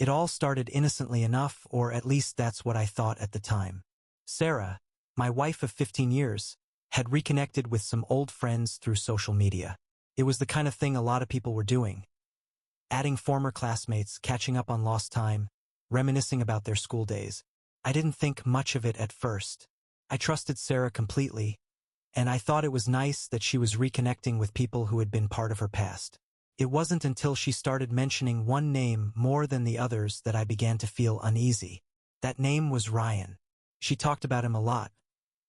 It all started innocently enough, or at least that's what I thought at the time. Sarah, my wife of 15 years, had reconnected with some old friends through social media. It was the kind of thing a lot of people were doing. Adding former classmates, catching up on lost time, reminiscing about their school days. I didn't think much of it at first. I trusted Sarah completely, and I thought it was nice that she was reconnecting with people who had been part of her past. It wasn't until she started mentioning one name more than the others that I began to feel uneasy. That name was Ryan. She talked about him a lot.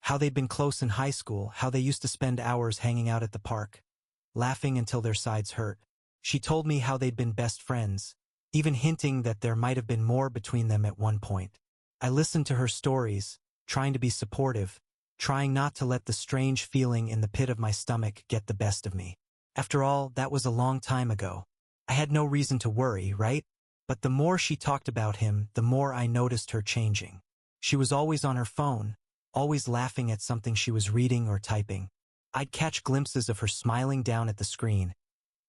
How they'd been close in high school, how they used to spend hours hanging out at the park, laughing until their sides hurt. She told me how they'd been best friends, even hinting that there might have been more between them at one point. I listened to her stories, trying to be supportive, trying not to let the strange feeling in the pit of my stomach get the best of me. After all, that was a long time ago. I had no reason to worry, right? But the more she talked about him, the more I noticed her changing. She was always on her phone, always laughing at something she was reading or typing. I'd catch glimpses of her smiling down at the screen,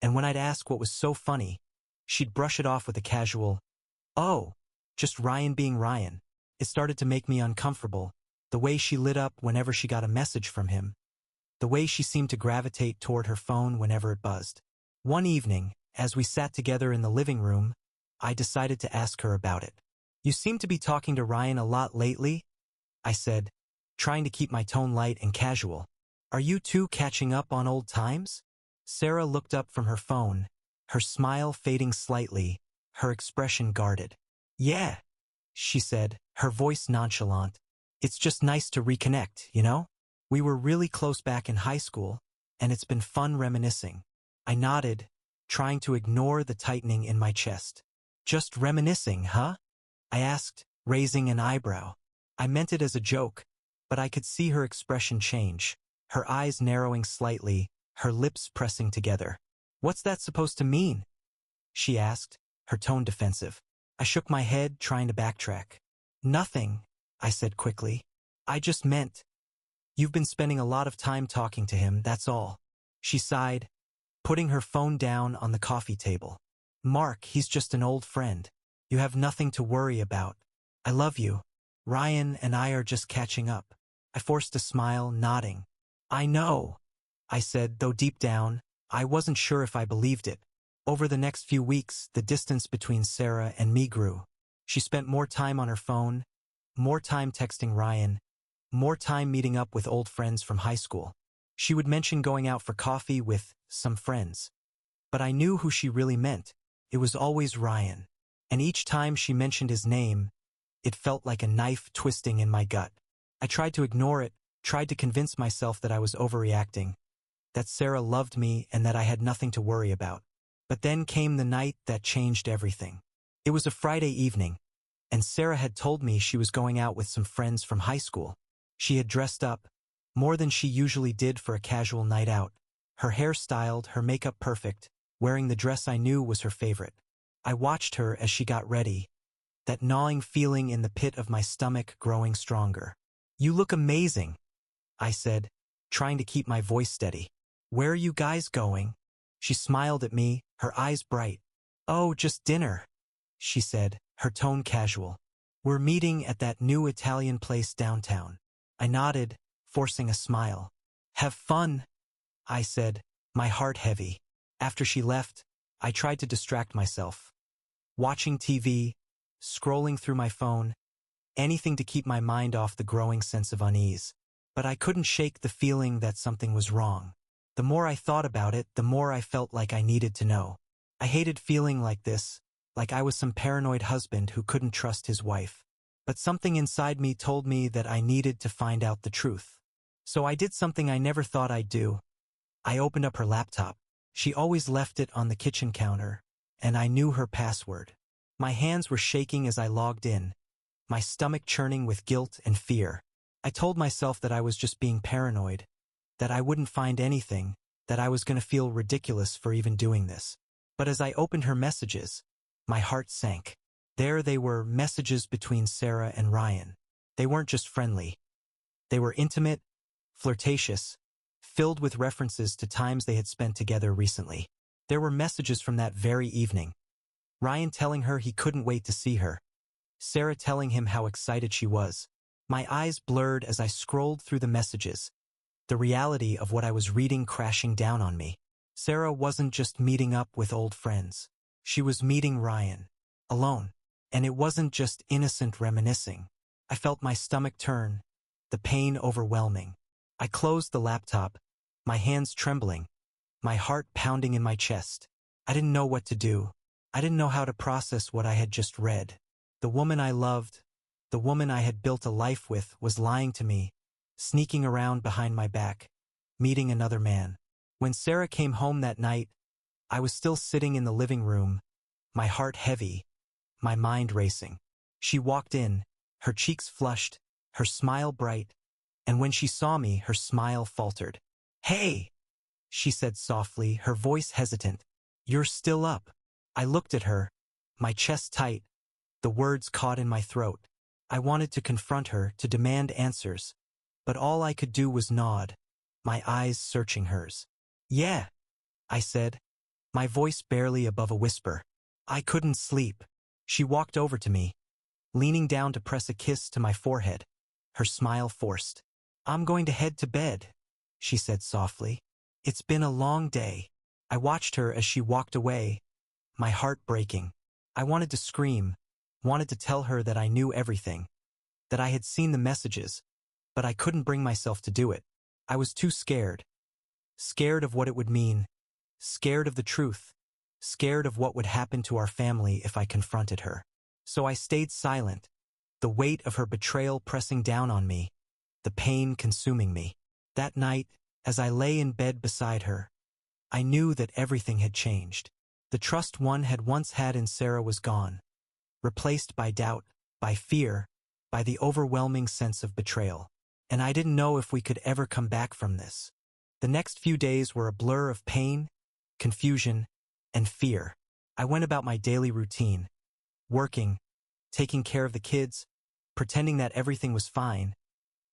and when I'd ask what was so funny, she'd brush it off with a casual, "Oh, just Ryan being Ryan." It started to make me uncomfortable, the way she lit up whenever she got a message from him, the way she seemed to gravitate toward her phone whenever it buzzed. One evening, as we sat together in the living room, I decided to ask her about it. "You seem to be talking to Ryan a lot lately," I said, trying to keep my tone light and casual. "Are you two catching up on old times?" Sarah looked up from her phone, her smile fading slightly, her expression guarded. "Yeah," she said, her voice nonchalant. "It's just nice to reconnect, you know? We were really close back in high school, and it's been fun reminiscing." I nodded, trying to ignore the tightening in my chest. "Just reminiscing, huh?" I asked, raising an eyebrow. I meant it as a joke, but I could see her expression change, her eyes narrowing slightly, her lips pressing together. "What's that supposed to mean?" she asked, her tone defensive. I shook my head, trying to backtrack. "Nothing," I said quickly. "I just meant, you've been spending a lot of time talking to him, that's all." She sighed, putting her phone down on the coffee table. "Mark, he's just an old friend. You have nothing to worry about. I love you. Ryan and I are just catching up." I forced a smile, nodding. "I know," I said, though deep down, I wasn't sure if I believed it. Over the next few weeks, the distance between Sarah and me grew. She spent more time on her phone, more time texting Ryan, more time meeting up with old friends from high school. She would mention going out for coffee with some friends. But I knew who she really meant. It was always Ryan. And each time she mentioned his name, it felt like a knife twisting in my gut. I tried to ignore it, tried to convince myself that I was overreacting, that Sarah loved me and that I had nothing to worry about. But then came the night that changed everything. It was a Friday evening, and Sarah had told me she was going out with some friends from high school. She had dressed up, more than she usually did for a casual night out. Her hair styled, her makeup perfect, wearing the dress I knew was her favorite. I watched her as she got ready, that gnawing feeling in the pit of my stomach growing stronger. "You look amazing," I said, trying to keep my voice steady. "Where are you guys going?" She smiled at me, her eyes bright. "Oh, just dinner," she said, her tone casual. "We're meeting at that new Italian place downtown." I nodded, forcing a smile. "Have fun," I said, my heart heavy. After she left, I tried to distract myself. Watching TV, scrolling through my phone, anything to keep my mind off the growing sense of unease. But I couldn't shake the feeling that something was wrong. The more I thought about it, the more I felt like I needed to know. I hated feeling like this, like I was some paranoid husband who couldn't trust his wife. But something inside me told me that I needed to find out the truth. So I did something I never thought I'd do. I opened up her laptop. She always left it on the kitchen counter, and I knew her password. My hands were shaking as I logged in, my stomach churning with guilt and fear. I told myself that I was just being paranoid, that I wouldn't find anything, that I was going to feel ridiculous for even doing this. But as I opened her messages, my heart sank. There they were, messages between Sarah and Ryan. They weren't just friendly. They were intimate, flirtatious, filled with references to times they had spent together recently. There were messages from that very evening. Ryan telling her he couldn't wait to see her. Sarah telling him how excited she was. My eyes blurred as I scrolled through the messages, the reality of what I was reading crashing down on me. Sarah wasn't just meeting up with old friends. She was meeting Ryan. Alone. And it wasn't just innocent reminiscing. I felt my stomach turn, the pain overwhelming. I closed the laptop, my hands trembling, my heart pounding in my chest. I didn't know what to do. I didn't know how to process what I had just read. The woman I loved, the woman I had built a life with, was lying to me, sneaking around behind my back, meeting another man. When Sarah came home that night, I was still sitting in the living room, my heart heavy, my mind racing. She walked in, her cheeks flushed, her smile bright, and when she saw me, her smile faltered. "Hey," she said softly, her voice hesitant. "You're still up." I looked at her, my chest tight, the words caught in my throat. I wanted to confront her, to demand answers, but all I could do was nod, my eyes searching hers. "Yeah," I said, my voice barely above a whisper. I couldn't sleep. She walked over to me, leaning down to press a kiss to my forehead, her smile forced. "I'm going to head to bed," she said softly. "It's been a long day." I watched her as she walked away, my heart breaking. I wanted to scream, wanted to tell her that I knew everything, that I had seen the messages, but I couldn't bring myself to do it. I was too scared. Scared of what it would mean, scared of the truth, scared of what would happen to our family if I confronted her. So I stayed silent, the weight of her betrayal pressing down on me, the pain consuming me. That night, as I lay in bed beside her, I knew that everything had changed. The trust one had once had in Sarah was gone, replaced by doubt, by fear, by the overwhelming sense of betrayal. And I didn't know if we could ever come back from this. The next few days were a blur of pain, confusion, and fear. I went about my daily routine, working, taking care of the kids, pretending that everything was fine.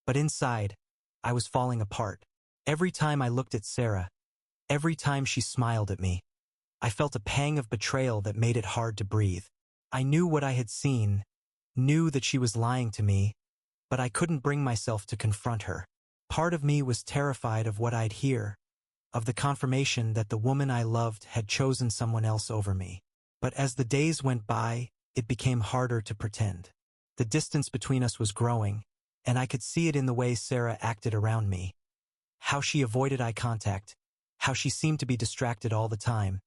But inside, I was falling apart. Every time I looked at Sarah, every time she smiled at me, I felt a pang of betrayal that made it hard to breathe. I knew what I had seen, knew that she was lying to me, but I couldn't bring myself to confront her. Part of me was terrified of what I'd hear, of the confirmation that the woman I loved had chosen someone else over me. But as the days went by, it became harder to pretend. The distance between us was growing, and I could see it in the way Sarah acted around me. How she avoided eye contact, how she seemed to be distracted all the time,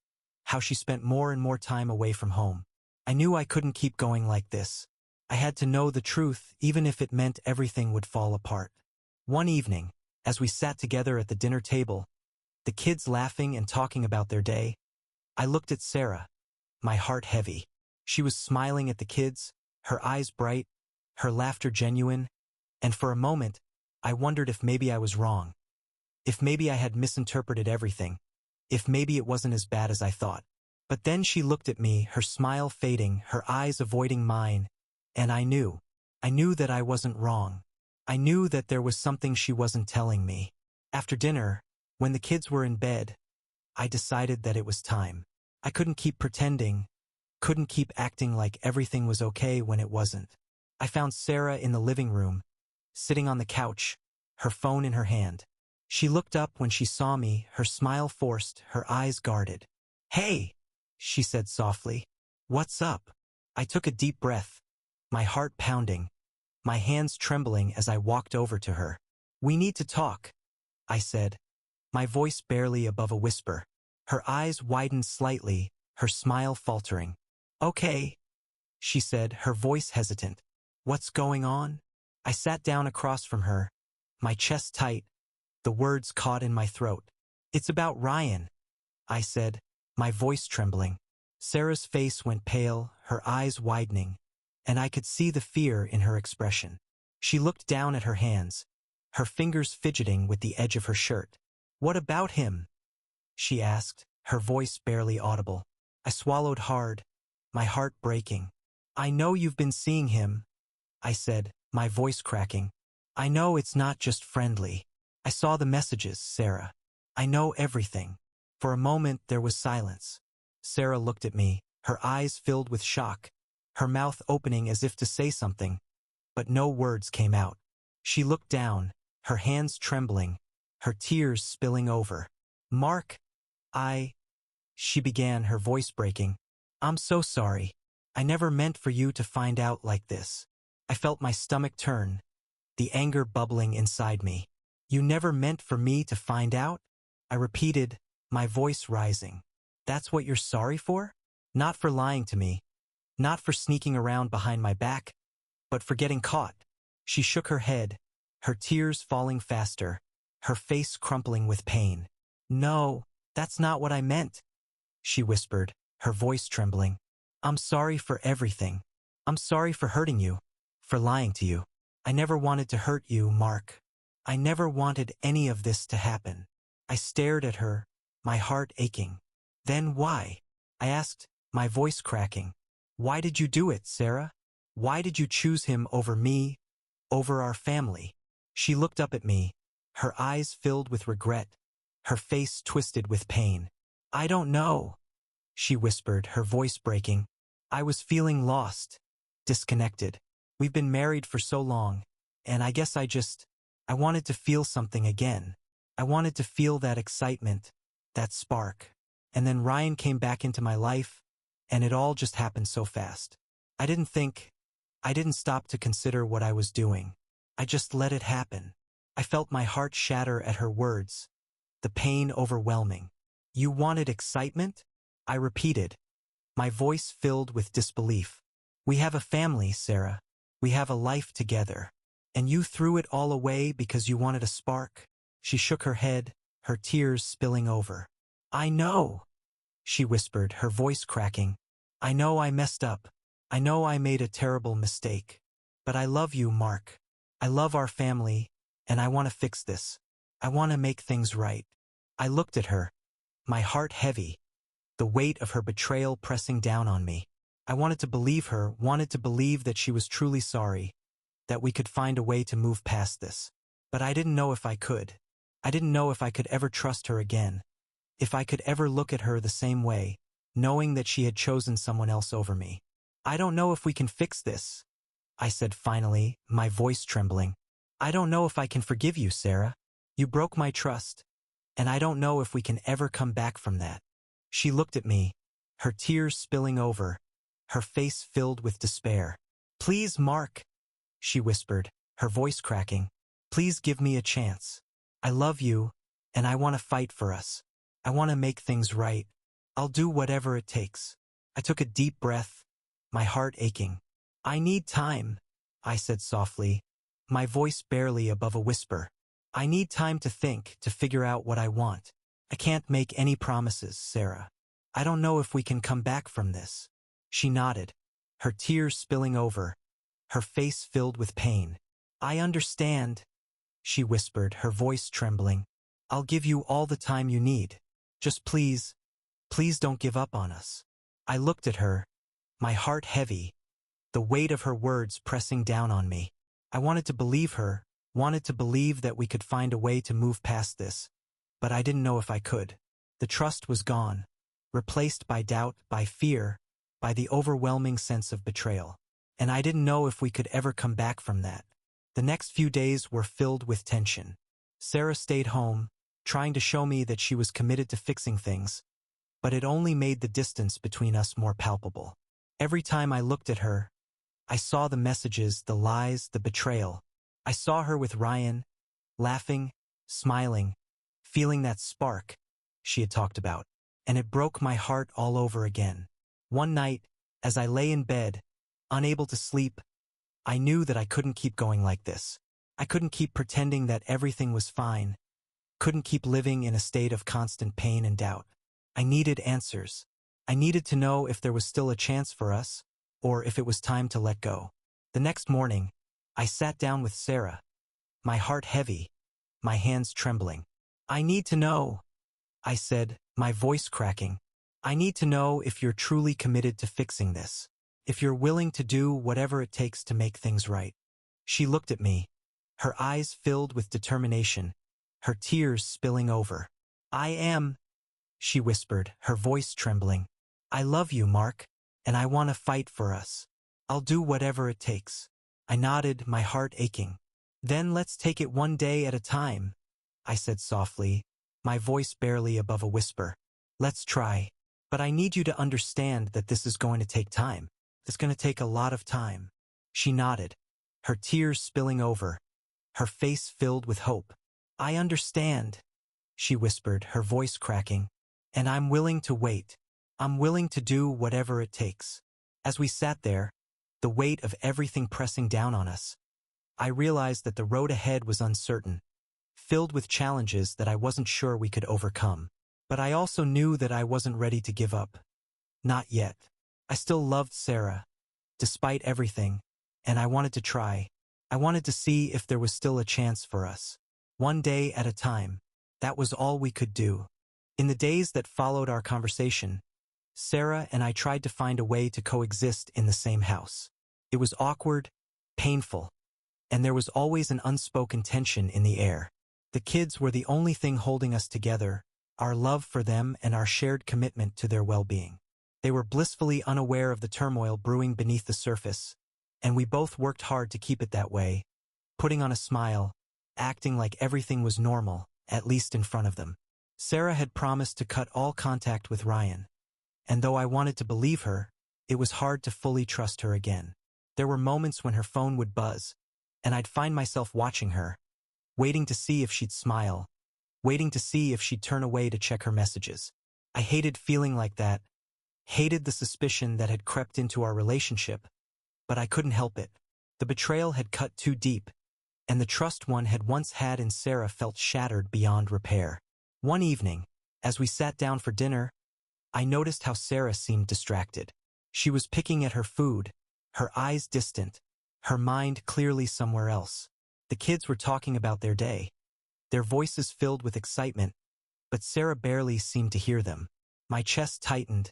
how she spent more and more time away from home. I knew I couldn't keep going like this. I had to know the truth, even if it meant everything would fall apart. One evening, as we sat together at the dinner table, the kids laughing and talking about their day, I looked at Sarah, my heart heavy. She was smiling at the kids, her eyes bright, her laughter genuine, and for a moment, I wondered if maybe I was wrong. If maybe I had misinterpreted everything. If maybe it wasn't as bad as I thought. But then she looked at me, her smile fading, her eyes avoiding mine, and I knew that I wasn't wrong. I knew that there was something she wasn't telling me. After dinner, when the kids were in bed, I decided that it was time. I couldn't keep pretending, couldn't keep acting like everything was okay when it wasn't. I found Sarah in the living room, sitting on the couch, her phone in her hand. She looked up when she saw me, her smile forced, her eyes guarded. "Hey," she said softly. "What's up?" I took a deep breath, my heart pounding, my hands trembling as I walked over to her. "We need to talk," I said, my voice barely above a whisper. Her eyes widened slightly, her smile faltering. "Okay," she said, her voice hesitant. "What's going on?" I sat down across from her, my chest tight, the words caught in my throat. "It's about Ryan," I said, my voice trembling. Sarah's face went pale, her eyes widening, and I could see the fear in her expression. She looked down at her hands, her fingers fidgeting with the edge of her shirt. "What about him?" she asked, her voice barely audible. I swallowed hard, my heart breaking. "I know you've been seeing him," I said, my voice cracking. "I know it's not just friendly. I saw the messages, Sarah. I know everything." For a moment there was silence. Sarah looked at me, her eyes filled with shock, her mouth opening as if to say something, but no words came out. She looked down, her hands trembling, her tears spilling over. "Mark, I—" she began, her voice breaking. "I'm so sorry. I never meant for you to find out like this." I felt my stomach turn, the anger bubbling inside me. "You never meant for me to find out?" I repeated, my voice rising. "That's what you're sorry for? Not for lying to me, not for sneaking around behind my back, but for getting caught." She shook her head, her tears falling faster, her face crumpling with pain. "No, that's not what I meant," she whispered, her voice trembling. "I'm sorry for everything. I'm sorry for hurting you, for lying to you. I never wanted to hurt you, Mark. I never wanted any of this to happen." I stared at her, my heart aching. "Then why?" I asked, my voice cracking. "Why did you do it, Sarah? Why did you choose him over me, over our family?" She looked up at me, her eyes filled with regret, her face twisted with pain. "I don't know," she whispered, her voice breaking. "I was feeling lost, disconnected. We've been married for so long, and I guess I wanted to feel something again. I wanted to feel that excitement, that spark. And then Ryan came back into my life, and it all just happened so fast. I didn't stop to consider what I was doing. I just let it happen." I felt my heart shatter at her words, the pain overwhelming. "You wanted excitement?" I repeated, my voice filled with disbelief. "We have a family, Sarah. We have a life together. And you threw it all away because you wanted a spark?" She shook her head, her tears spilling over. "I know," she whispered, her voice cracking. "I know I messed up. I know I made a terrible mistake. But I love you, Mark. I love our family, and I want to fix this. I want to make things right." I looked at her, my heart heavy, the weight of her betrayal pressing down on me. I wanted to believe her, wanted to believe that she was truly sorry, that we could find a way to move past this. But I didn't know if I could. I didn't know if I could ever trust her again, if I could ever look at her the same way, knowing that she had chosen someone else over me. "I don't know if we can fix this," I said finally, my voice trembling. "I don't know if I can forgive you, Sarah. You broke my trust, and I don't know if we can ever come back from that." She looked at me, her tears spilling over, her face filled with despair. "Please, Mark," she whispered, her voice cracking. "Please give me a chance. I love you, and I want to fight for us. I want to make things right. I'll do whatever it takes." I took a deep breath, my heart aching. "I need time," I said softly, my voice barely above a whisper. "I need time to think, to figure out what I want. I can't make any promises, Sarah. I don't know if we can come back from this." She nodded, her tears spilling over, her face filled with pain. "I understand," she whispered, her voice trembling. "I'll give you all the time you need. Just please don't give up on us." I looked at her, my heart heavy, the weight of her words pressing down on me. I wanted to believe her, wanted to believe that we could find a way to move past this, but I didn't know if I could. The trust was gone, replaced by doubt, by fear, by the overwhelming sense of betrayal. And I didn't know if we could ever come back from that. The next few days were filled with tension. Sarah stayed home, trying to show me that she was committed to fixing things, but it only made the distance between us more palpable. Every time I looked at her, I saw the messages, the lies, the betrayal. I saw her with Ryan, laughing, smiling, feeling that spark she had talked about, and it broke my heart all over again. One night, as I lay in bed, unable to sleep, I knew that I couldn't keep going like this. I couldn't keep pretending that everything was fine, couldn't keep living in a state of constant pain and doubt. I needed answers. I needed to know if there was still a chance for us, or if it was time to let go. The next morning, I sat down with Sarah, my heart heavy, my hands trembling. "I need to know," I said, my voice cracking. "I need to know if you're truly committed to fixing this, if you're willing to do whatever it takes to make things right." She looked at me, her eyes filled with determination, her tears spilling over. "I am," she whispered, her voice trembling. "I love you, Mark. and I want to fight for us. I'll do whatever it takes. I nodded, my heart aching. Then let's take it one day at a time, I said softly, my voice barely above a whisper. Let's try. But I need you to understand that this is going to take time. It's going to take a lot of time. She nodded, her tears spilling over, her face filled with hope. I understand, she whispered, her voice cracking. And I'm willing to wait. I'm willing to do whatever it takes. As we sat there, the weight of everything pressing down on us, I realized that the road ahead was uncertain, filled with challenges that I wasn't sure we could overcome. But I also knew that I wasn't ready to give up. Not yet. I still loved Sarah, despite everything, and I wanted to try. I wanted to see if there was still a chance for us. One day at a time. That was all we could do. In the days that followed our conversation, Sarah and I tried to find a way to coexist in the same house. It was awkward, painful, and there was always an unspoken tension in the air. The kids were the only thing holding us together, our love for them and our shared commitment to their well-being. They were blissfully unaware of the turmoil brewing beneath the surface, and we both worked hard to keep it that way, putting on a smile, acting like everything was normal, at least in front of them. Sarah had promised to cut all contact with Ryan, and though I wanted to believe her, it was hard to fully trust her again. There were moments when her phone would buzz, and I'd find myself watching her, waiting to see if she'd smile, waiting to see if she'd turn away to check her messages. I hated feeling like that, hated the suspicion that had crept into our relationship, but I couldn't help it. The betrayal had cut too deep, and the trust one had once had in Sarah felt shattered beyond repair. One evening, as we sat down for dinner, I noticed how Sarah seemed distracted. She was picking at her food, her eyes distant, her mind clearly somewhere else. The kids were talking about their day, their voices filled with excitement, but Sarah barely seemed to hear them. My chest tightened,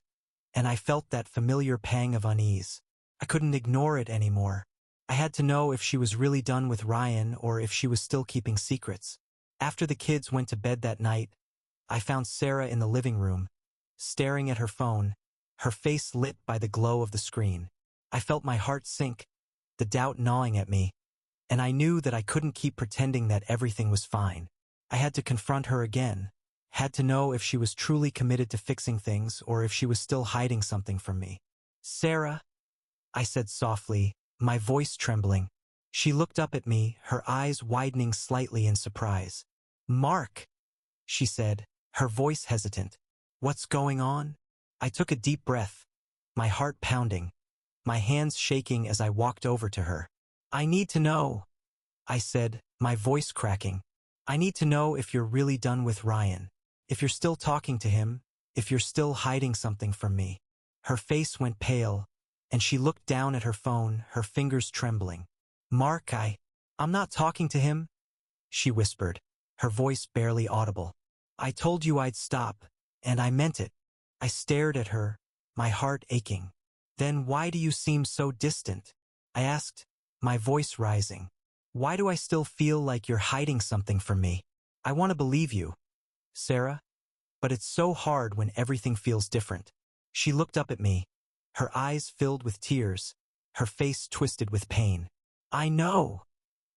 and I felt that familiar pang of unease. I couldn't ignore it anymore. I had to know if she was really done with Ryan or if she was still keeping secrets. After the kids went to bed that night, I found Sarah in the living room, staring at her phone, her face lit by the glow of the screen. I felt my heart sink, the doubt gnawing at me, and I knew that I couldn't keep pretending that everything was fine. I had to confront her again, had to know if she was truly committed to fixing things or if she was still hiding something from me. Sarah, I said softly, my voice trembling. She looked up at me, her eyes widening slightly in surprise. Mark, she said, her voice hesitant. What's going on? I took a deep breath, my heart pounding, my hands shaking as I walked over to her. I need to know, I said, my voice cracking. I need to know if you're really done with Ryan, if you're still talking to him, if you're still hiding something from me. Her face went pale, and she looked down at her phone, her fingers trembling. Mark, I'm not talking to him, she whispered, her voice barely audible. I told you I'd stop, and I meant it. I stared at her, my heart aching. Then why do you seem so distant? I asked, my voice rising. Why do I still feel like you're hiding something from me? I want to believe you, Sarah, but it's so hard when everything feels different. She looked up at me, her eyes filled with tears, her face twisted with pain. I know,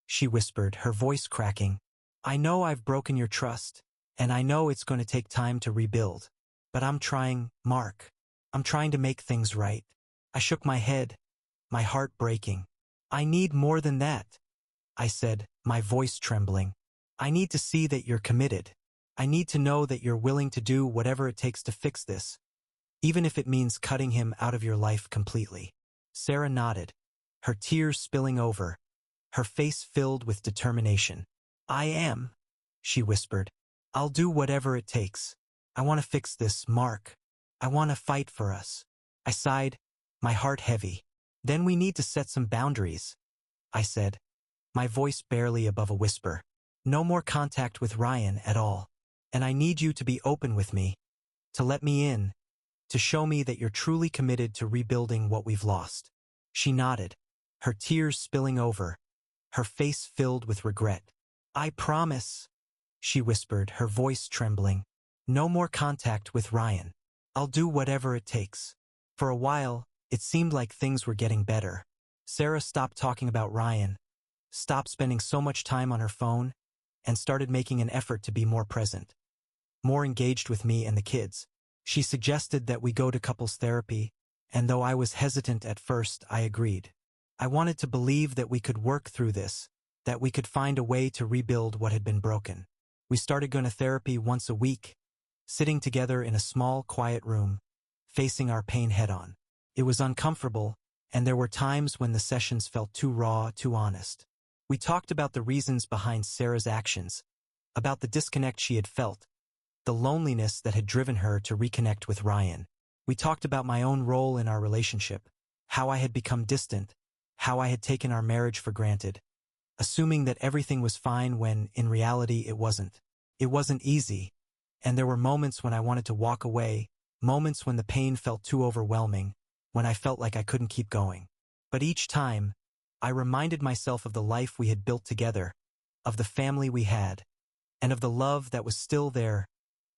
she whispered, her voice cracking. I know I've broken your trust, and I know it's going to take time to rebuild. But I'm trying, Mark. I'm trying to make things right. I shook my head, my heart breaking. I need more than that, I said, my voice trembling. I need to see that you're committed. I need to know that you're willing to do whatever it takes to fix this, even if it means cutting him out of your life completely. Sarah nodded, her tears spilling over, her face filled with determination. I am, she whispered. I'll do whatever it takes. I want to fix this, Mark. I want to fight for us. I sighed, my heart heavy. Then we need to set some boundaries, I said, my voice barely above a whisper. No more contact with Ryan at all. And I need you to be open with me, to let me in, to show me that you're truly committed to rebuilding what we've lost. She nodded, her tears spilling over, her face filled with regret. I promise, she whispered, her voice trembling. No more contact with Ryan. I'll do whatever it takes. For a while, It seemed like things were getting better. Sarah stopped talking about Ryan, stopped spending so much time on her phone, and started making an effort to be more present, more engaged with me and the kids. She suggested that we go to couples therapy, and though I was hesitant at first, I agreed. I wanted to believe that we could work through this, that we could find a way to rebuild what had been broken. We started going to therapy once a week, sitting together in a small, quiet room, facing our pain head-on. It was uncomfortable, and there were times when the sessions felt too raw, too honest. We talked about the reasons behind Sarah's actions, about the disconnect she had felt, the loneliness that had driven her to reconnect with Ryan. We talked about my own role in our relationship, how I had become distant, how I had taken our marriage for granted, assuming that everything was fine when, in reality, it wasn't. It wasn't easy, and there were moments when I wanted to walk away, moments when the pain felt too overwhelming, when I felt like I couldn't keep going. But each time, I reminded myself of the life we had built together, of the family we had, and of the love that was still there,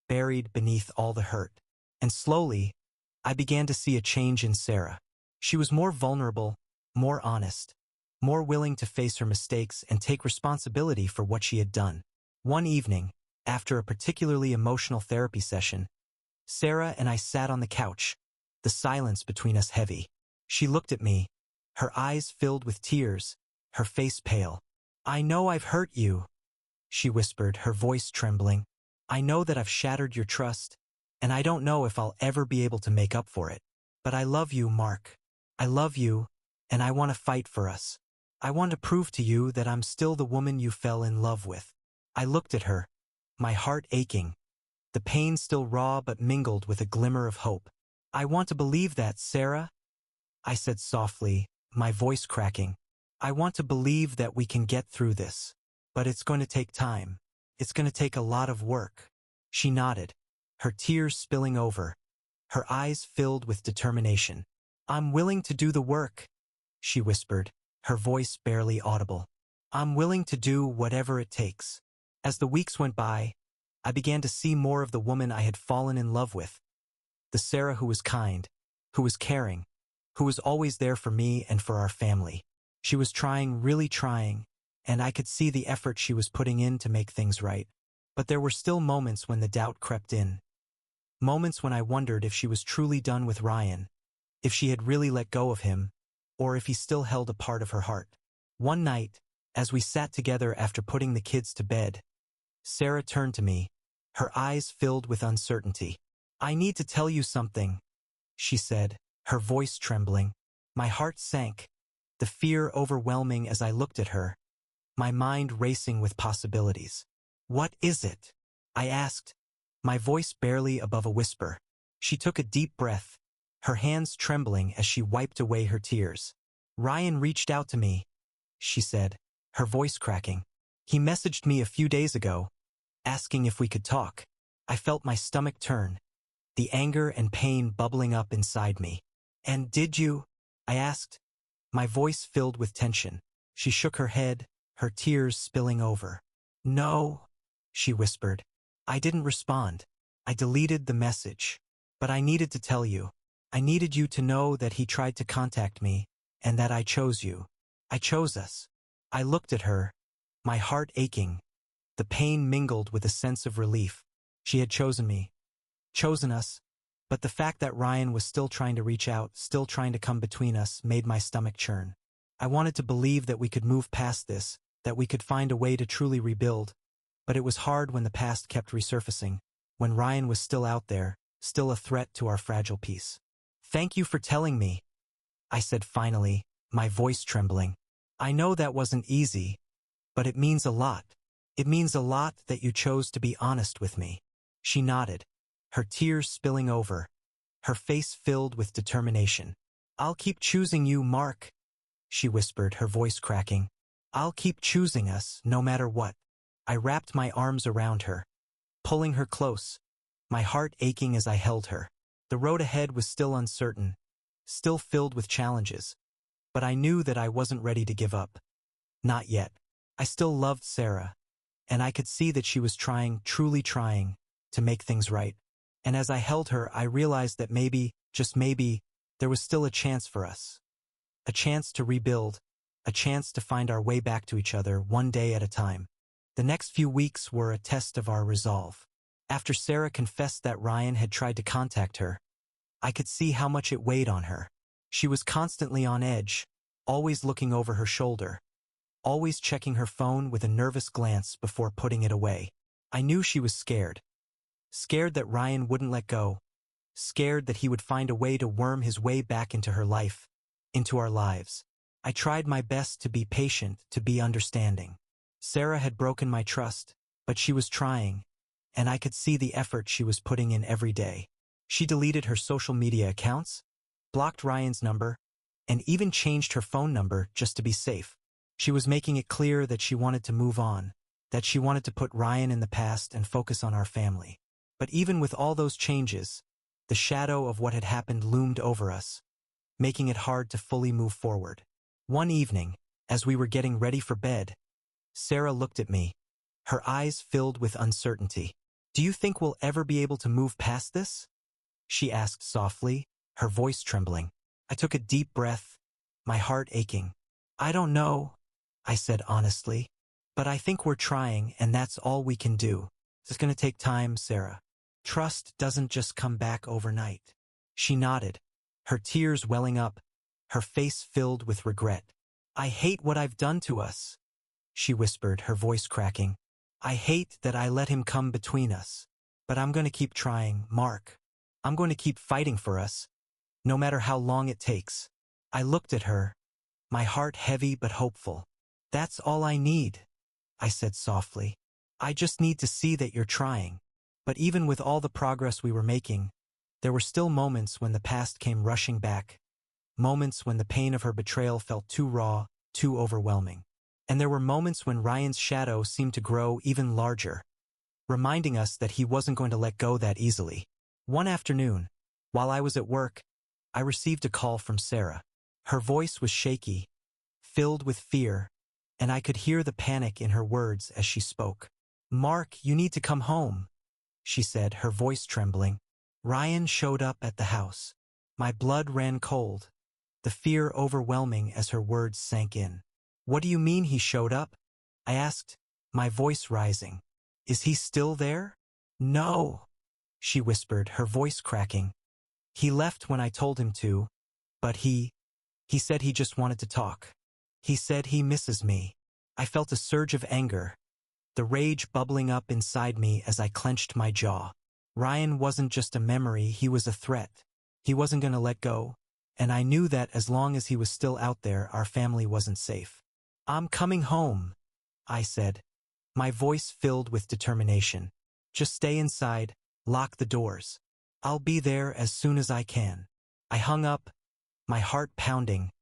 buried beneath all the hurt. And slowly, I began to see a change in Sarah. She was more vulnerable, more honest, more willing to face her mistakes and take responsibility for what she had done. One evening, after a particularly emotional therapy session, Sarah and I sat on the couch, the silence between us heavy. She looked at me, her eyes filled with tears, her face pale. "I know I've hurt you," she whispered, her voice trembling. "I know that I've shattered your trust, and I don't know if I'll ever be able to make up for it. But I love you, Mark. I love you, and I want to fight for us. I want to prove to you that I'm still the woman you fell in love with." I looked at her, my heart aching, the pain still raw but mingled with a glimmer of hope. "I want to believe that, Sarah," I said softly, my voice cracking. "I want to believe that we can get through this. But it's going to take time. It's going to take a lot of work." She nodded, her tears spilling over, her eyes filled with determination. "I'm willing to do the work," she whispered, her voice barely audible. "I'm willing to do whatever it takes." As the weeks went by, I began to see more of the woman I had fallen in love with, the Sarah who was kind, who was caring, who was always there for me and for our family. She was trying, really trying, and I could see the effort she was putting in to make things right. But there were still moments when the doubt crept in. Moments when I wondered if she was truly done with Ryan, if she had really let go of him, or if he still held a part of her heart. One night, as we sat together after putting the kids to bed, Sarah turned to me, her eyes filled with uncertainty. "I need to tell you something," she said, her voice trembling. My heart sank, the fear overwhelming as I looked at her, my mind racing with possibilities. "What is it?" I asked, my voice barely above a whisper. She took a deep breath, her hands trembling as she wiped away her tears. "Ryan reached out to me," she said, her voice cracking. "He messaged me a few days ago, asking if we could talk." I felt my stomach turn, the anger and pain bubbling up inside me. "And did you?" I asked, my voice filled with tension. She shook her head, her tears spilling over. "No," she whispered. I didn't respond. I deleted the message. But I needed to tell you. I needed you to know that he tried to contact me, and that I chose you. I chose us. I looked at her, my heart aching. The pain mingled with a sense of relief. She had chosen me. Chosen us. But the fact that Ryan was still trying to reach out, still trying to come between us, made my stomach churn. I wanted to believe that we could move past this, that we could find a way to truly rebuild. But it was hard when the past kept resurfacing, when Ryan was still out there, still a threat to our fragile peace. "Thank you for telling me," I said finally, my voice trembling. "I know that wasn't easy, but it means a lot. It means a lot that you chose to be honest with me." She nodded, her tears spilling over, her face filled with determination. "I'll keep choosing you, Mark," she whispered, her voice cracking. "I'll keep choosing us, no matter what." I wrapped my arms around her, pulling her close, my heart aching as I held her. The road ahead was still uncertain, still filled with challenges, but I knew that I wasn't ready to give up. Not yet. I still loved Sarah, and I could see that she was trying, truly trying, to make things right. And as I held her, I realized that maybe, just maybe, There was still a chance for us. A chance to rebuild, a chance to find our way back to each other one day at a time. The next few weeks were a test of our resolve. After Sarah confessed that Ryan had tried to contact her, I could see how much it weighed on her. She was constantly on edge, always looking over her shoulder, always checking her phone with a nervous glance before putting it away. I knew she was scared. Scared that Ryan wouldn't let go. Scared that he would find a way to worm his way back into her life, into our lives. I tried my best to be patient, to be understanding. Sarah had broken my trust, but she was trying, and I could see the effort she was putting in every day. She deleted her social media accounts, blocked Ryan's number, and even changed her phone number just to be safe. She was making it clear that she wanted to move on, that she wanted to put Ryan in the past and focus on our family. But even with all those changes, the shadow of what had happened loomed over us, making it hard to fully move forward. One evening, as we were getting ready for bed, Sarah looked at me, her eyes filled with uncertainty. "Do you think we'll ever be able to move past this?" she asked softly, her voice trembling. I took a deep breath, my heart aching. "I don't know," I said honestly, "but I think we're trying, and that's all we can do. It's going to take time, Sarah. Trust doesn't just come back overnight." She nodded, her tears welling up, her face filled with regret. "I hate what I've done to us," she whispered, her voice cracking. "I hate that I let him come between us. But I'm going to keep trying, Mark. I'm going to keep fighting for us, no matter how long it takes." I looked at her, my heart heavy but hopeful. "That's all I need," I said softly. "I just need to see that you're trying." But even with all the progress we were making, there were still moments when the past came rushing back. Moments when the pain of her betrayal felt too raw, too overwhelming. And there were moments when Ryan's shadow seemed to grow even larger, reminding us that he wasn't going to let go that easily. One afternoon, while I was at work, I received a call from Sarah. Her voice was shaky, filled with fear, and I could hear the panic in her words as she spoke. "Mark, you need to come home," she said, her voice trembling. "Ryan showed up at the house." My blood ran cold, the fear overwhelming as her words sank in. "What do you mean he showed up?" I asked, my voice rising. "Is he still there?" "No," she whispered, her voice cracking. "He left when I told him to, but he said he just wanted to talk. He said he misses me." I felt a surge of anger, the rage bubbling up inside me as I clenched my jaw. Ryan wasn't just a memory, he was a threat. He wasn't going to let go, and I knew that as long as he was still out there, our family wasn't safe. "I'm coming home," I said, my voice filled with determination. "Just stay inside, lock the doors. I'll be there as soon as I can." I hung up, my heart pounding,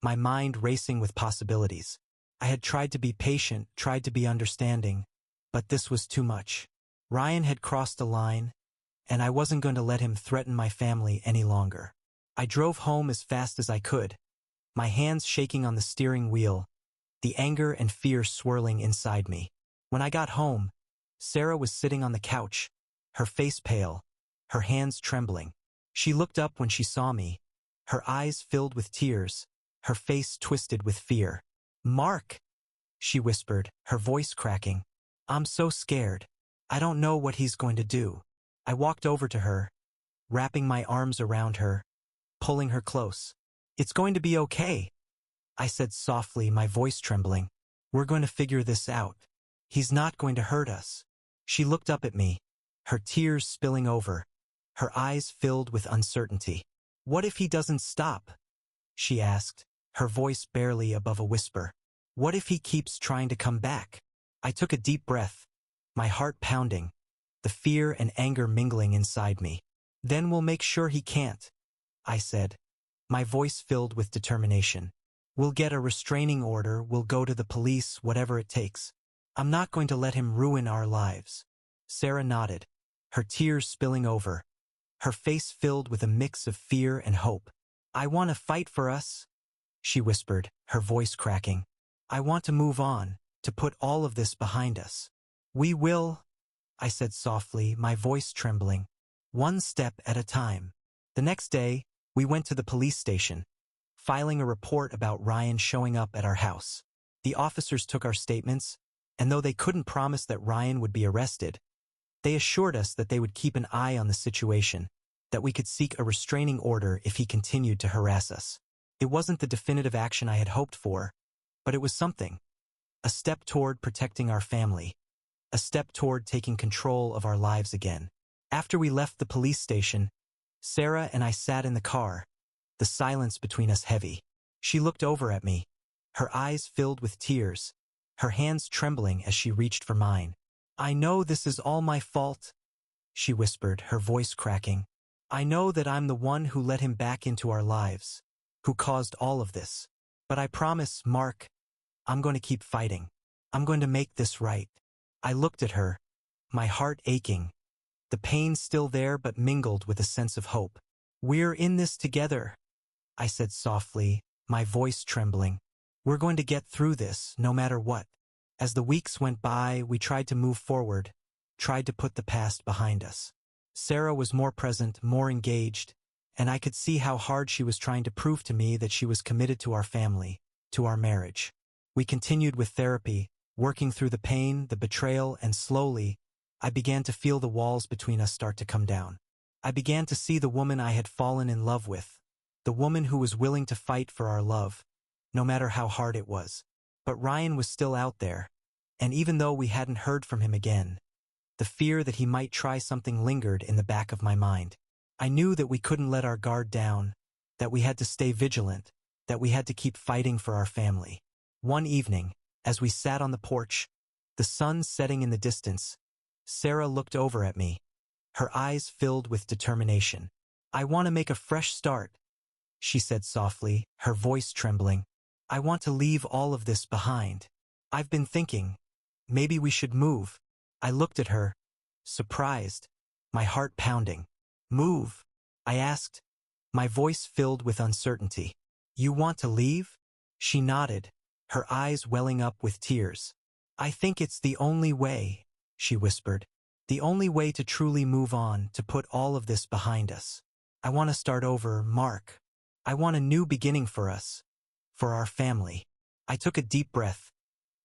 my mind racing with possibilities. I had tried to be patient, tried to be understanding, but this was too much. Ryan had crossed a line, and I wasn't going to let him threaten my family any longer. I drove home as fast as I could, my hands shaking on the steering wheel, the anger and fear swirling inside me. When I got home, Sarah was sitting on the couch, her face pale, her hands trembling. She looked up when she saw me, her eyes filled with tears, her face twisted with fear. "Mark," she whispered, her voice cracking. "I'm so scared. I don't know what he's going to do." I walked over to her, wrapping my arms around her, pulling her close. "It's going to be okay," I said softly, my voice trembling. "We're going to figure this out. He's not going to hurt us." She looked up at me, her tears spilling over, her eyes filled with uncertainty. "What if he doesn't stop?" she asked, her voice barely above a whisper. "What if he keeps trying to come back?" I took a deep breath, my heart pounding, the fear and anger mingling inside me. "Then we'll make sure he can't," I said, my voice filled with determination. "We'll get a restraining order, we'll go to the police, whatever it takes. I'm not going to let him ruin our lives." Sarah nodded, her tears spilling over, her face filled with a mix of fear and hope. "I want to fight for us," she whispered, her voice cracking. "I want to move on, to put all of this behind us." "We will," I said softly, my voice trembling. "One step at a time." The next day, We went to the police station, filing a report about Ryan showing up at our house. The officers took our statements, and though they couldn't promise that Ryan would be arrested, they assured us that they would keep an eye on the situation, that we could seek a restraining order if he continued to harass us. It wasn't the definitive action I had hoped for, but it was something. A step toward protecting our family. A step toward taking control of our lives again. After we left the police station, Sarah and I sat in the car, the silence between us heavy. She looked over at me, her eyes filled with tears, her hands trembling as she reached for mine. "I know this is all my fault," she whispered, her voice cracking. "I know that I'm the one who let him back into our lives, who caused all of this. But I promise, Mark, I'm going to keep fighting. I'm going to make this right." I looked at her, my heart aching, the pain still there but mingled with a sense of hope. "We're in this together," I said softly, my voice trembling. "We're going to get through this, no matter what." As the weeks went by, we tried to move forward, tried to put the past behind us. Sarah was more present, more engaged, and I could see how hard she was trying to prove to me that she was committed to our family, to our marriage. We continued with therapy, working through the pain, the betrayal, and slowly, I began to feel the walls between us start to come down. I began to see the woman I had fallen in love with, the woman who was willing to fight for our love, no matter how hard it was. But Ryan was still out there, and even though we hadn't heard from him again, the fear that he might try something lingered in the back of my mind. I knew that we couldn't let our guard down, that we had to stay vigilant, that we had to keep fighting for our family. One evening, as we sat on the porch, the sun setting in the distance, Sarah looked over at me, her eyes filled with determination. "I want to make a fresh start," she said softly, her voice trembling. "I want to leave all of this behind. I've been thinking, maybe we should move." I looked at her, surprised, my heart pounding. "Move?" I asked, my voice filled with uncertainty. "You want to leave?" She nodded, her eyes welling up with tears. "I think it's the only way," she whispered. "The only way to truly move on, to put all of this behind us. I want to start over, Mark. I want a new beginning for us, for our family." I took a deep breath,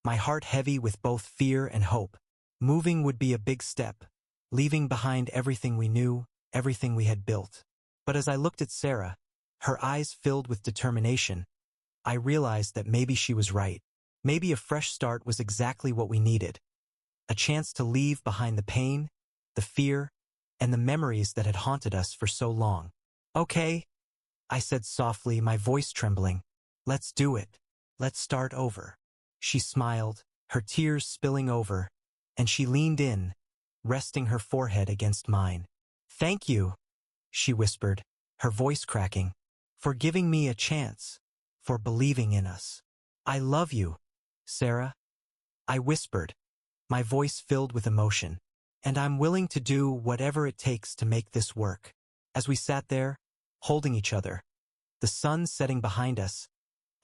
my heart heavy with both fear and hope. Moving would be a big step, leaving behind everything we knew, everything we had built. But as I looked at Sarah, her eyes filled with determination, I realized that maybe she was right. Maybe a fresh start was exactly what we needed. A chance to leave behind the pain, the fear, and the memories that had haunted us for so long. "Okay," I said softly, my voice trembling. "Let's do it. Let's start over." She smiled, her tears spilling over, and she leaned in, resting her forehead against mine. "Thank you," she whispered, her voice cracking, "for giving me a chance, for believing in us." "I love you, Sarah," I whispered, my voice filled with emotion, "and I'm willing to do whatever it takes to make this work." As we sat there, holding each other, the sun setting behind us,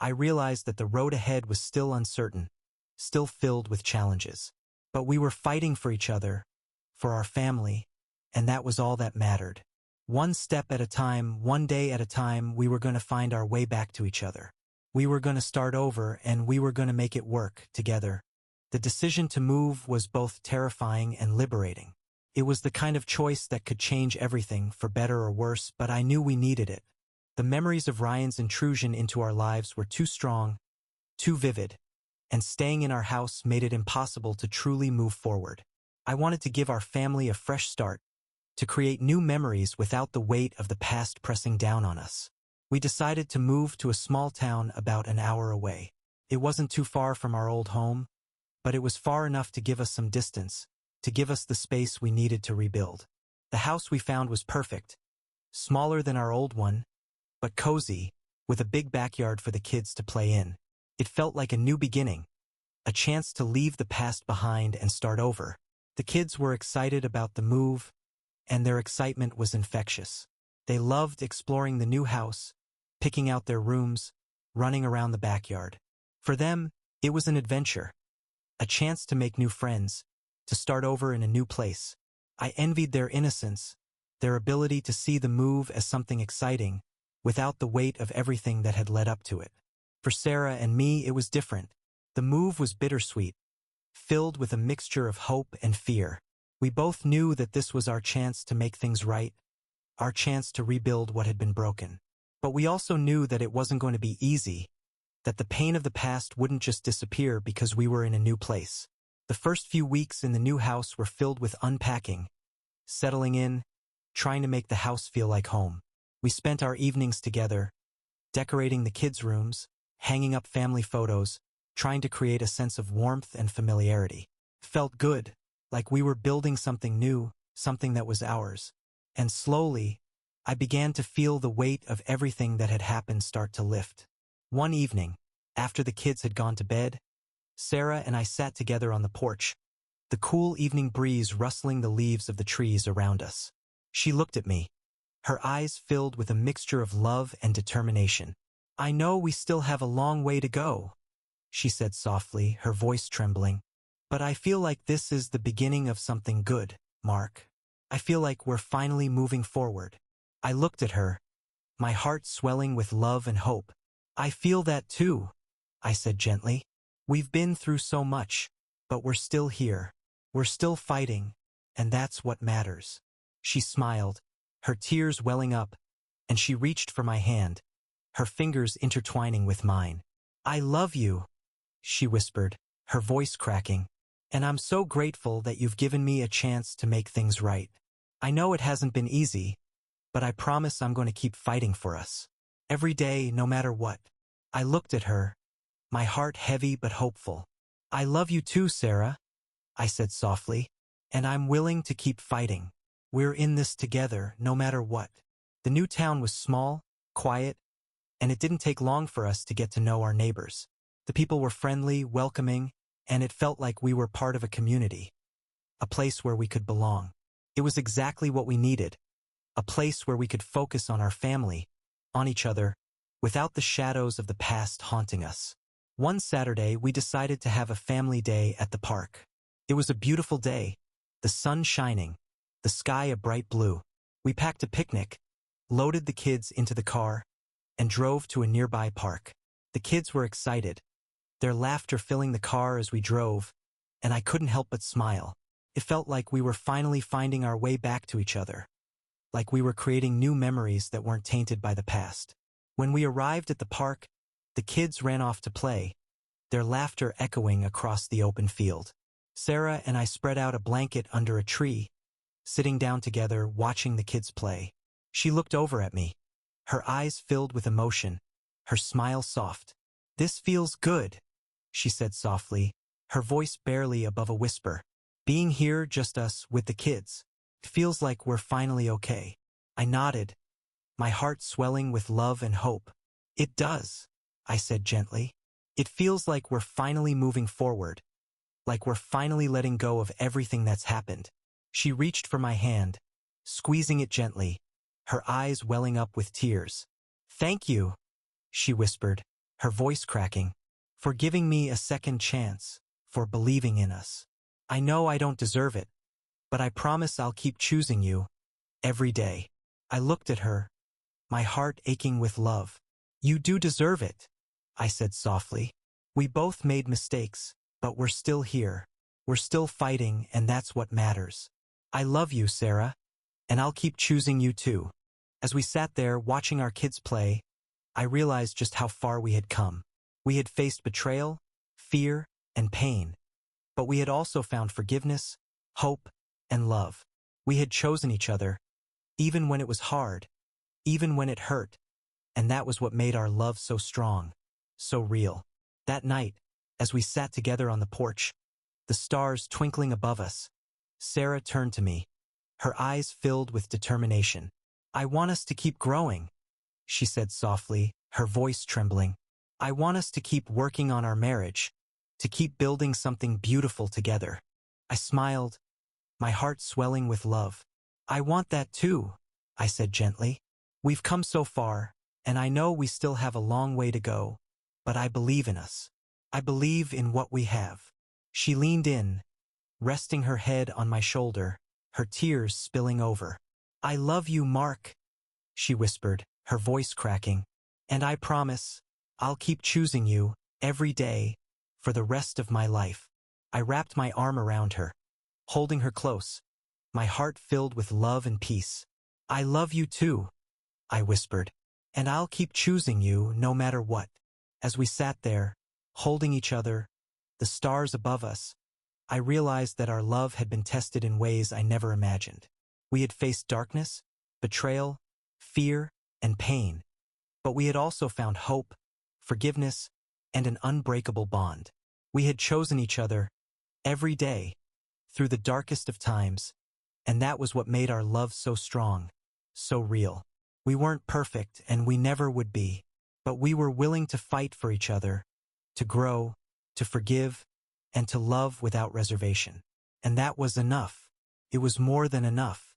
I realized that the road ahead was still uncertain, still filled with challenges. But we were fighting for each other, for our family, and that was all that mattered. One step at a time, one day at a time, we were going to find our way back to each other. We were going to start over, and we were going to make it work together. The decision to move was both terrifying and liberating. It was the kind of choice that could change everything, for better or worse, but I knew we needed it. The memories of Ryan's intrusion into our lives were too strong, too vivid, and staying in our house made it impossible to truly move forward. I wanted to give our family a fresh start, to create new memories without the weight of the past pressing down on us. We decided to move to a small town about an hour away. It wasn't too far from our old home, but it was far enough to give us some distance, to give us the space we needed to rebuild. The house we found was perfect, smaller than our old one, but cozy, with a big backyard for the kids to play in. It felt like a new beginning, a chance to leave the past behind and start over. The kids were excited about the move, and their excitement was infectious. They loved exploring the new house, picking out their rooms, running around the backyard. For them, it was an adventure, a chance to make new friends, to start over in a new place. I envied their innocence, their ability to see the move as something exciting, without the weight of everything that had led up to it. For Sarah and me, it was different. The move was bittersweet, filled with a mixture of hope and fear. We both knew that this was our chance to make things right, our chance to rebuild what had been broken. But we also knew that it wasn't going to be easy, that the pain of the past wouldn't just disappear because we were in a new place. The first few weeks in the new house were filled with unpacking, settling in, trying to make the house feel like home. We spent our evenings together, decorating the kids' rooms, hanging up family photos, trying to create a sense of warmth and familiarity. It felt good, like we were building something new, something that was ours. And slowly, I began to feel the weight of everything that had happened start to lift. One evening, after the kids had gone to bed, Sarah and I sat together on the porch, the cool evening breeze rustling the leaves of the trees around us. She looked at me, her eyes filled with a mixture of love and determination. "I know we still have a long way to go," she said softly, her voice trembling. "But I feel like this is the beginning of something good, Mark. I feel like we're finally moving forward." I looked at her, my heart swelling with love and hope. "I feel that too," I said gently. "We've been through so much, but we're still here. We're still fighting, and that's what matters." She smiled, her tears welling up, and she reached for my hand, her fingers intertwining with mine. "I love you," she whispered, her voice cracking, "and I'm so grateful that you've given me a chance to make things right. I know it hasn't been easy, but I promise I'm going to keep fighting for us. Every day, no matter what." I looked at her, my heart heavy but hopeful. "I love you too, Sarah," I said softly, "and I'm willing to keep fighting. We're in this together, no matter what." The new town was small, quiet, and it didn't take long for us to get to know our neighbors. The people were friendly, welcoming, and it felt like we were part of a community, a place where we could belong. It was exactly what we needed, a place where we could focus on our family, on each other, without the shadows of the past haunting us. One Saturday, we decided to have a family day at the park. It was a beautiful day, the sun shining, the sky a bright blue. We packed a picnic, loaded the kids into the car, and drove to a nearby park. The kids were excited, their laughter filling the car as we drove, and I couldn't help but smile. It felt like we were finally finding our way back to each other, like we were creating new memories that weren't tainted by the past. When we arrived at the park, the kids ran off to play, their laughter echoing across the open field. Sarah and I spread out a blanket under a tree, sitting down together, watching the kids play. She looked over at me, her eyes filled with emotion, her smile soft. "This feels good," she said softly, her voice barely above a whisper. "Being here, just us, with the kids. It feels like we're finally okay." I nodded, my heart swelling with love and hope. "It does," I said gently. "It feels like we're finally moving forward, like we're finally letting go of everything that's happened." She reached for my hand, squeezing it gently, her eyes welling up with tears. "Thank you," she whispered, her voice cracking, "for giving me a second chance, for believing in us. I know I don't deserve it, but I promise I'll keep choosing you, every day." I looked at her, my heart aching with love. "You do deserve it," I said softly. "We both made mistakes, but we're still here. We're still fighting, and that's what matters. I love you, Sarah, and I'll keep choosing you too." As we sat there watching our kids play, I realized just how far we had come. We had faced betrayal, fear, and pain, but we had also found forgiveness, hope, and love. We had chosen each other, even when it was hard, even when it hurt, and that was what made our love so strong, so real. That night, as we sat together on the porch, the stars twinkling above us, Sarah turned to me, her eyes filled with determination. "I want us to keep growing," she said softly, her voice trembling. "I want us to keep working on our marriage, to keep building something beautiful together." I smiled, my heart swelling with love. "I want that too," I said gently. "We've come so far, and I know we still have a long way to go, but I believe in us. I believe in what we have." She leaned in, resting her head on my shoulder, her tears spilling over. "I love you, Mark," she whispered, her voice cracking. And I promise, I'll keep choosing you, every day, for the rest of my life. I wrapped my arm around her, holding her close, my heart filled with love and peace. I love you too, I whispered, and I'll keep choosing you no matter what. As we sat there, holding each other, the stars above us, I realized that our love had been tested in ways I never imagined. We had faced darkness, betrayal, fear, and pain, but we had also found hope, forgiveness, and an unbreakable bond. We had chosen each other every day, through the darkest of times, and that was what made our love so strong, so real. We weren't perfect, and we never would be, but we were willing to fight for each other, to grow, to forgive, and to love without reservation. And that was enough. It was more than enough.